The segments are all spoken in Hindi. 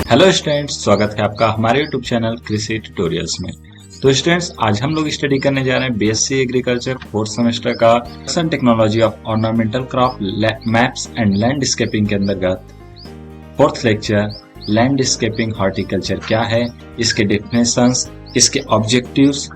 हेलो स्टूडेंट्स, स्वागत है आपका हमारे यूट्यूब चैनल कृषि ट्यूटोरियल्स में। तो स्टूडेंट्स, आज हम लोग स्टडी करने जा रहे हैं बीएससी एग्रीकल्चर फोर्थ सेमेस्टर का technology of ornamental crop maps and landscaping के अंतर्गत फोर्थ लेक्चर लैंडस्केपिंग हॉर्टिकल्चर क्या है, इसके डेफिनेशंस, इसके ऑब्जेक्टिव्स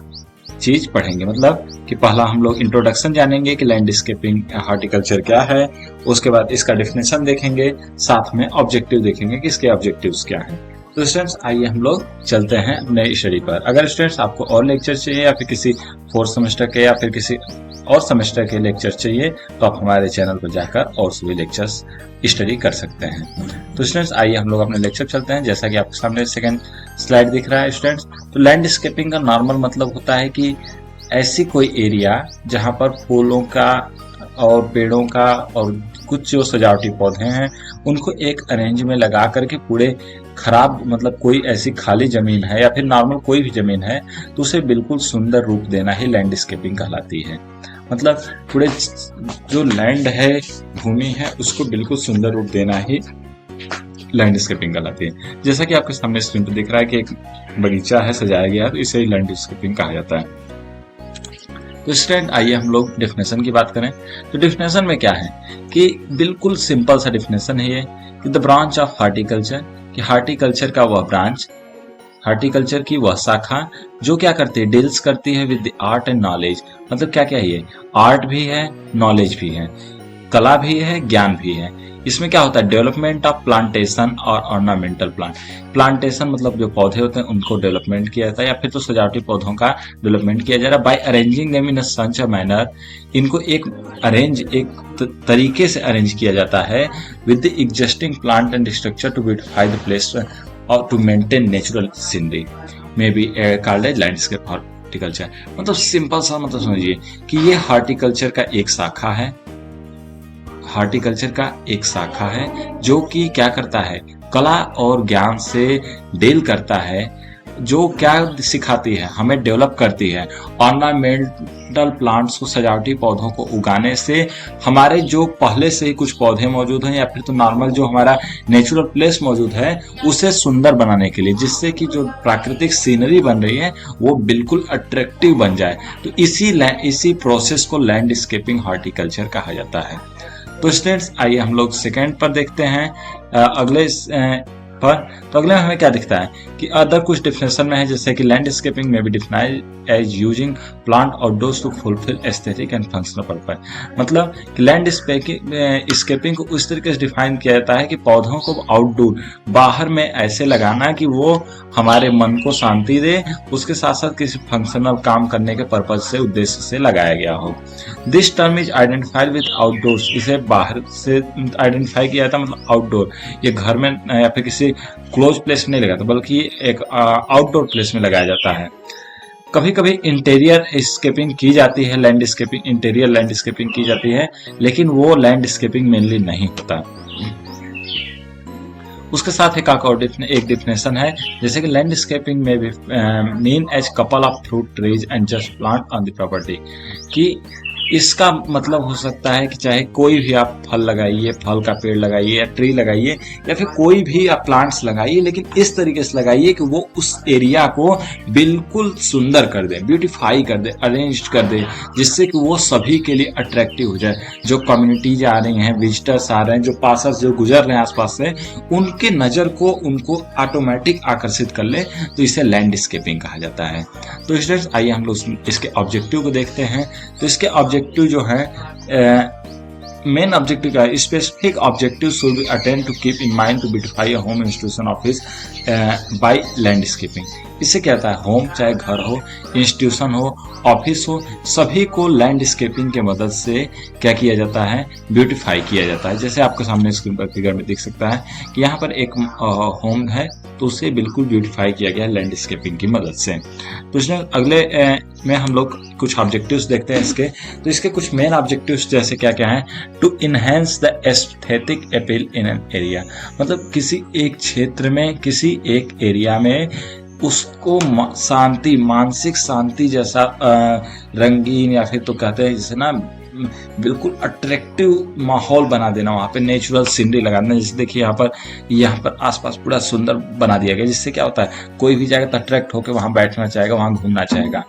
चीज पढ़ेंगे। मतलब कि पहला हम लोग इंट्रोडक्शन जानेंगे कि लैंडस्केपिंग हॉर्टिकल्चर क्या है, उसके बाद इसका डेफिनेशन देखेंगे, साथ में ऑब्जेक्टिव देखेंगे कि इसके ऑब्जेक्टिव्स क्या हैं। तो स्टूडेंट्स, आइए हम लोग चलते हैं अपने स्टडी पर। अगर स्टूडेंट्स आपको और लेक्चर चाहिए या फिर किसी फोर्थ सेमेस्टर के या फिर किसी और सेमेस्टर के लेक्चर चाहिए तो आप हमारे चैनल पर जाकर और सभी लेक्चर्स स्टडी कर सकते हैं। तो स्टूडेंट्स, आइए हम लोग अपने लेक्चर चलते हैं। जैसा कि आपके सामने सेकंड स्लाइड दिख रहा है स्टूडेंट्स, तो लैंडस्केपिंग का नॉर्मल मतलब होता है कि ऐसी कोई एरिया जहां पर फूलों का और पेड़ों का और कुछ जो सजावटी पौधे हैं उनको एक अरेंज में लगा करके पूरे खराब, मतलब कोई ऐसी खाली जमीन है या फिर नॉर्मल कोई भी जमीन है तो उसे बिल्कुल सुंदर रूप देना ही लैंडस्केपिंग कहलाती है। मतलब पूरे जो लैंड है, भूमि है, उसको बिल्कुल सुंदर रूप देना ही लैंडस्केपिंग कहलाती है। जैसा कि आपके सामने स्क्रीन पर दिख रहा है कि एक बगीचा है, सजाया गया है, तो इसे लैंडस्केपिंग कहा जाता है। तो स्टूडेंट, आइए हम लोग डेफिनेशन की बात करें। तो डेफिनेशन में क्या है कि बिल्कुल सिंपल सा डेफिनेशन है ये कि द ब्रांच ऑफ हार्टिकल्चर, कि हार्टिकल्चर का वह ब्रांच, हार्टिकल्चर की वह शाखा जो क्या करती है, डील्स करती है with the art and knowledge. मतलब क्या क्या है ये, आर्ट भी है, नॉलेज भी है, कला भी है, ज्ञान भी है। इसमें क्या होता है, डेवलपमेंट ऑफ प्लांटेशन और ऑर्नामेंटल प्लांट। प्लांटेशन मतलब जो पौधे होते हैं उनको डेवलपमेंट किया जाता है या फिर तो सजावटी पौधों का डेवलपमेंट किया जा रहा है by arranging them in a such a manner. इनको एक तरीके से अरेंज किया जाता है with the existing plant and structure to beautify the place और to maintain natural scenery may be called as landscape horticulture. मतलब सिंपल सा मतलब समझिए कि ये हॉर्टिकल्चर का एक शाखा है, हॉर्टिकल्चर का एक शाखा है जो कि क्या करता है, कला और ज्ञान से डील करता है, जो क्या सिखाती है, हमें डेवलप करती है ऑर्नामेंटल प्लांट्स को, सजावटी पौधों को उगाने से हमारे जो पहले से ही कुछ पौधे मौजूद हैं या फिर तो नॉर्मल जो हमारा नेचुरल प्लेस मौजूद है उसे सुंदर बनाने के लिए, जिससे कि जो प्राकृतिक सीनरी बन रही है वो बिल्कुल अट्रैक्टिव बन जाए। तो इसी प्रोसेस को लैंडस्केपिंग हॉर्टिकल्चर कहा जाता है। तो स्टूडेंट्स, आइए हम लोग सेकेंड पर देखते हैं, अगले पर। तो अगले में हमें क्या दिखता है कि अदर कुछ डिफिनेशन में है, जैसे कि लैंडस्केपिंग में भी defined as using plant outdoors to fulfil aesthetic and functional purpose. मतलब कि लैंडस्केपिंग को उस तरीके से डिफाइन किया जाता है कि पौधों को आउटडोर, बाहर में ऐसे लगाना कि वो हमारे मन को शांति दे, उसके साथ साथ किसी फंक्शनल काम करने के पर्पज से, उद्देश्य से लगाया गया हो। This term is identified with outdoors. इसे बाहर से आइडेंटिफाई किया जाता है, मतलब आउटडोर, ये घर में या फिर किसी क्लोज प्लेस में नहीं लगाता बल्कि एक आउटडोर प्लेस में लगाया जाता है। कभी कभी इंटीरियर स्केपिंग की जाती है, लैंडस्केपिंग, इंटीरियर लैंडस्केपिंग की जाती है, लेकिन वो लैंडस्केपिंग मेनली नहीं होता। उसके साथ एक डिफिनेशन है, जैसे कि लैंडस्केपिंग में भी mean as couple of fruit trees and just plant on the property, कि इसका मतलब हो सकता है कि चाहे कोई भी आप फल लगाइए, फल का पेड़ लगाइए या ट्री लगाइए या फिर कोई भी आप प्लांट्स लगाइए, लेकिन इस तरीके से लगाइए कि वो उस एरिया को बिल्कुल सुंदर कर दे, ब्यूटीफाई कर दे, अरेंज कर दे, जिससे कि वो सभी के लिए अट्रैक्टिव हो जाए। जो कम्युनिटीज आ रही हैं, विजिटर्स आ रहे हैं, जो पासर्स जो गुजर रहे हैं आसपास से, उनके नजर को उनको ऑटोमेटिक आकर्षित कर ले, तो इसे लैंडस्केपिंग कहा जाता है। तो स्टूडेंट्स, आइए हम लोग इसके ऑब्जेक्टिव को देखते हैं। तो इसके ऑब्जेक्टिव जो है, मेन ऑब्जेक्टिव का specific objective should be attend to keep in mind to beautify a home, institution, office by landscaping. इससे क्या होता है, होम चाहे घर हो, इंस्टीट्यूशन हो, ऑफिस हो, सभी को लैंडस्केपिंग के मदद से क्या किया जाता है, ब्यूटीफाई किया जाता है। जैसे आपके सामने स्क्रीन पर फिगर में दिख सकता है कि यहाँ पर एक होम है, तो उसे बिल्कुल ब्यूटीफाई किया गया है लैंडस्केपिंग की मदद से। तो इसमें अगले में हम लोग कुछ ऑब्जेक्टिव्स देखते हैं इसके। तो इसके कुछ मेन ऑब्जेक्टिव्स जैसे क्या क्या है, to enhance the aesthetic appeal in an area. मतलब किसी एक क्षेत्र में, किसी एक एरिया में उसको शांति, मानसिक शांति जैसा रंगीन या फिर तो कहते हैं जैसे ना बिल्कुल अट्रैक्टिव माहौल बना देना, वहाँ पे नेचुरल सीनरी लगा देना। जैसे देखिए यहाँ पर आसपास पूरा सुंदर बना दिया गया, जिससे क्या होता है कोई भी जाएगा तो अट्रैक्ट होकर वहाँ बैठना चाहेगा, वहाँ घूमना चाहेगा।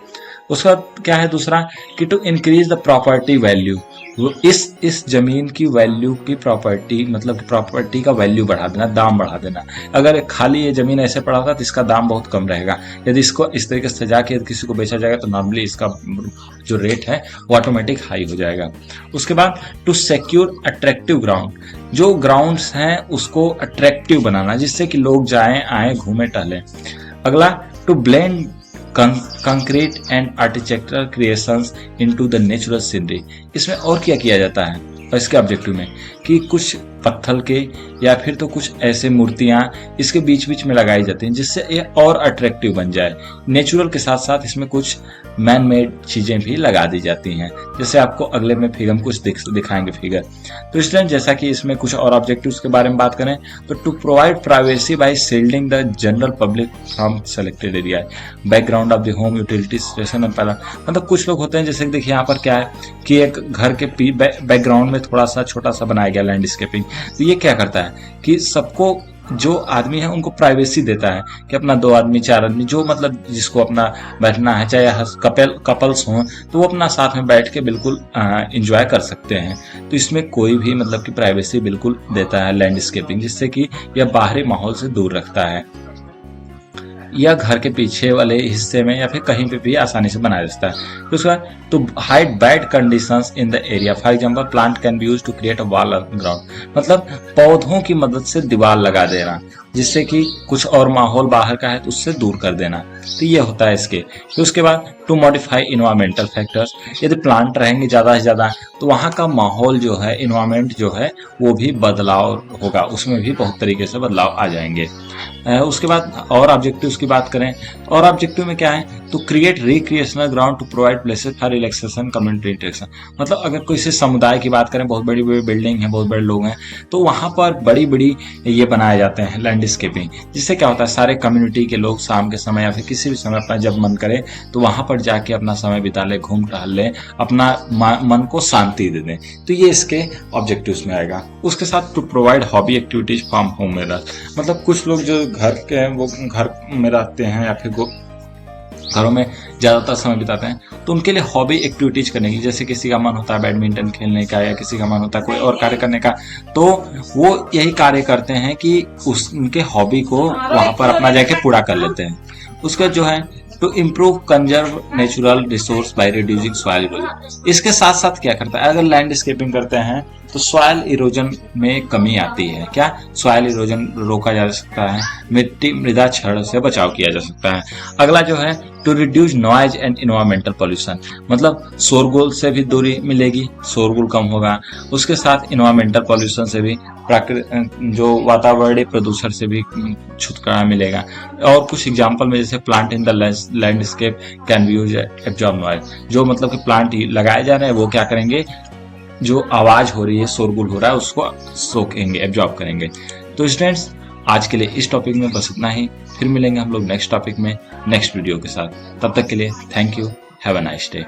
उसका क्या है दूसरा कि to increase the property value, वो इस जमीन की वैल्यू की प्रॉपर्टी मतलब प्रॉपर्टी का वैल्यू बढ़ा देना, दाम बढ़ा देना। अगर खाली ये जमीन ऐसे पड़ा होगा तो इसका दाम बहुत कम रहेगा। यदि इसको इस तरीके से सजा के किसी को बेचा जाएगा तो नॉर्मली इसका जो रेट है वो ऑटोमेटिक हाई हो जाएगा। उसके बाद टू सिक्योर अट्रैक्टिव ग्राउंड, जो ग्राउंड्स हैं उसको अट्रैक्टिव बनाना, जिससे कि लोग जाएं आए घूमें टहलें। अगला to blend concrete and architectural creations into the natural scenery. इसमें और क्या किया जाता है और इसके ऑब्जेक्टिव में कि कुछ पत्थर के या फिर तो कुछ ऐसे मूर्तियां इसके बीच बीच में लगाई जाती हैं, जिससे ये और अट्रैक्टिव बन जाए। नेचुरल के साथ साथ इसमें कुछ मैन मेड चीजें भी लगा दी जाती हैं, जैसे आपको अगले में फिगर कुछ दिखाएंगे फिगर। तो इसलिए जैसा कि इसमें कुछ और ऑब्जेक्टिव्स के बारे में बात करें तो to provide privacy by shielding the general public from selected area, background of the home utility station and panel. मतलब कुछ लोग होते हैं जैसे देखिए यहाँ पर क्या है कि एक घर के बैकग्राउंड में थोड़ा सा छोटा सा बनाया गया लैंडस्केपिंग। तो ये क्या करता है कि सबको जो आदमी है उनको प्राइवेसी देता है कि अपना 2 आदमी 4 आदमी जो मतलब जिसको अपना बैठना है, चाहे कपल्स हों तो वो अपना साथ में बैठ के बिल्कुल एंजॉय कर सकते हैं। तो इसमें कोई भी मतलब कि प्राइवेसी बिल्कुल देता है लैंडस्केपिंग, जिससे कि यह बाहरी माहौल से दूर रखता है। या घर के पीछे वाले हिस्से में या फिर कहीं पे भी आसानी से बनाया जाता है। तो उसका to hide bad conditions in the area, for example plant can be used to create a wall ground, मतलब पौधों की मदद से दीवार लगा देना, जिससे कि कुछ और माहौल बाहर का है तो उससे दूर कर देना। तो ये होता है इसके। फिर उसके बाद टू मॉडिफाई इन्वायरमेंटल फैक्टर्स, यदि प्लांट रहेंगे ज़्यादा से ज़्यादा तो वहाँ का माहौल जो है, इन्वायरमेंट जो है वो भी बदलाव होगा, उसमें भी बहुत तरीके से बदलाव आ जाएंगे। उसके बाद और ऑब्जेक्टिव्स की बात करें, और ऑब्जेक्टिव में क्या है तो create recreational ground to provide places for relaxation community interaction. मतलब अगर कोई से समुदाय की बात करें, बहुत बड़ी बड़ी बिल्डिंग है, बहुत बड़े लोग हैं, तो वहाँ पर बड़ी बड़ी ये बनाए जाते हैं लैंडस्केपिंग, जिससे क्या होता है सारे कम्युनिटी के लोग शाम के समय या फिर किसी भी समय अपना जब मन करे तो वहाँ पर जाके अपना समय बिता ले, घूम टहल ले, अपना मन को शांति दे दें। तो ये इसके ऑब्जेक्टिव्स में आएगा। उसके साथ to provide hobby activities from home में, मतलब कुछ लोग जो घर के हैं वो घर में रहते हैं या फिर घरों में ज़्यादातर समय बिताते हैं, तो उनके लिए हॉबी एक्टिविटीज करने की, जैसे किसी का मन होता है बैडमिंटन खेलने का या किसी का मन होता है कोई और कार्य करने का, तो वो यही कार्य करते हैं कि उनके हॉबी को वहाँ पर अपना जाके पूरा कर लेते हैं। उसका जो है to improve conserve natural resource by reducing soil erosion. इसके साथ साथ क्या करता है, अगर लैंडस्केपिंग करते हैं तो सॉइल इरोजन में कमी आती है। क्या सॉइल इरोजन रोका जा सकता है, मिट्टी मृदा क्षरण से बचाव किया जा सकता है। अगला जो है to reduce noise and environmental pollution, मतलब शोरगुल से भी दूरी मिलेगी, शोरगुल कम होगा। उसके साथ इन्वायरमेंटल पॉल्यूशन से भी जो वातावरणीय प्रदूषण से भी छुटकारा मिलेगा। और कुछ एग्जांपल में जैसे plant in the landscape can be used absorb noise, जो मतलब कि प्लांट लगाए जा रहे हैं वो क्या करेंगे, जो आवाज हो रही है, शोरगुल हो रहा है, उसको सोखेंगे, एब्जॉर्ब करेंगे। तो स्टूडेंट्स आज के लिए इस टॉपिक में बस इतना ही, फिर मिलेंगे हम लोग नेक्स्ट टॉपिक में नेक्स्ट वीडियो के साथ। तब तक के लिए thank you, have a nice day.